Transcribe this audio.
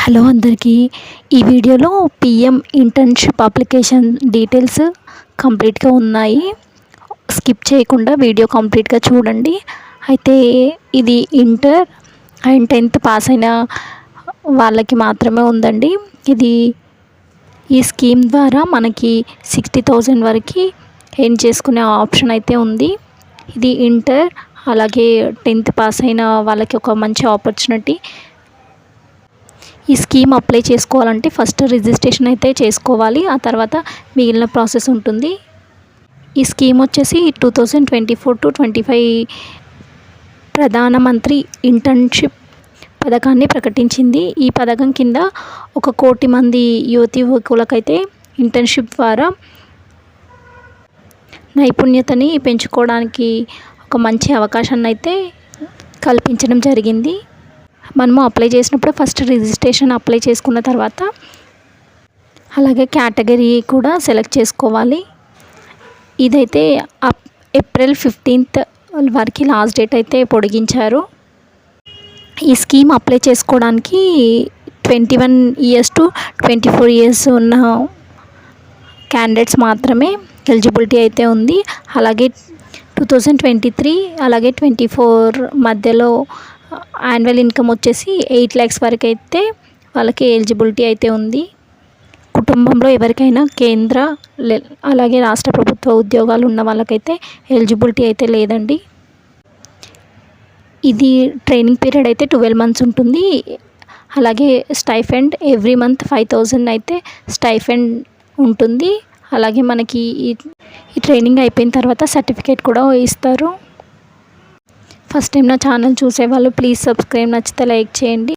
Hello అందరికీ. ఈ వీడియోలో పిఎం ఇంటర్న్షిప్ అప్లికేషన్ డీటెయిల్స్ కంప్లీట్గా ఉన్నాయి. స్కిప్ చేయకుండా వీడియో కంప్లీట్గా చూడండి. అయితే ఇది ఇంటర్ అండ్ 10th పాస్ అయిన వాళ్ళకి మాత్రమే ఉందండి. ఈ స్కీమ్ ద్వారా మనకి 60,000 వరకు ఎర్న్ చేసుకునే ఆప్షన్ అయితే ఉంది. ఇది ఇంటర్ అలాగే 10th పాస్ అయిన వాళ్ళకి ఒక మంచి ఆపర్చునిటీ. ఈ స్కీమ్ అప్లై చేసుకోవాలంటే ఫస్ట్ రిజిస్ట్రేషన్ అయితే చేసుకోవాలి. ఆ తర్వాత మిగిలిన ప్రాసెస్ ఉంటుంది. ఈ స్కీమ్ వచ్చేసి 2024-25 ప్రధానమంత్రి ఇంటర్న్షిప్ పథకాన్ని ప్రకటించింది. ఈ పథకం కింద 1 కోటి మంది యువకులకైతే ఇంటర్న్షిప్ ద్వారా నైపుణ్యతని పెంచుకోవడానికి ఒక మంచి అవకాశాన్ని అయితే కల్పించడం జరిగింది. మనము అప్లై చేసినప్పుడు ఫస్ట్ రిజిస్ట్రేషన్ అప్లై చేసుకున్న తర్వాత అలాగే కేటగిరీ కూడా సెలెక్ట్ చేసుకోవాలి. ఇదైతే ఏప్రిల్ 15th వరకు లాస్ట్ డేట్ అయితే పొడిగించారు. ఈ స్కీమ్ అప్లై చేసుకోవడానికి 21 years to 24 years ఉన్న క్యాండిడేట్స్ మాత్రమే ఎలిజిబిలిటీ అయితే ఉంది. అలాగే 2023 అలాగే 24 మధ్యలో యాన్యువల్ ఇన్కమ్ వచ్చేసి 8 lakhs వరకు అయితే వాళ్ళకి ఎలిజిబిలిటీ అయితే ఉంది. కుటుంబంలో ఎవరికైనా కేంద్ర అలాగే రాష్ట్ర ప్రభుత్వ ఉద్యోగాలు ఉన్న వాళ్ళకైతే ఎలిజిబిలిటీ అయితే లేదండి. ఇది ట్రైనింగ్ పీరియడ్ అయితే 12 months ఉంటుంది. అలాగే స్టైఫండ్ ఎవ్రీ మంత్ 5,000 అయితే స్టైఫండ్ ఉంటుంది. అలాగే మనకి ఈ ట్రైనింగ్ అయిపోయిన తర్వాత సర్టిఫికేట్ కూడా ఇస్తారు. ఫస్ట్ టైం నా ఛానల్ చూసేవాళ్ళు ప్లీజ్ సబ్స్క్రైబ్, నచ్చితే లైక్ చేయండి.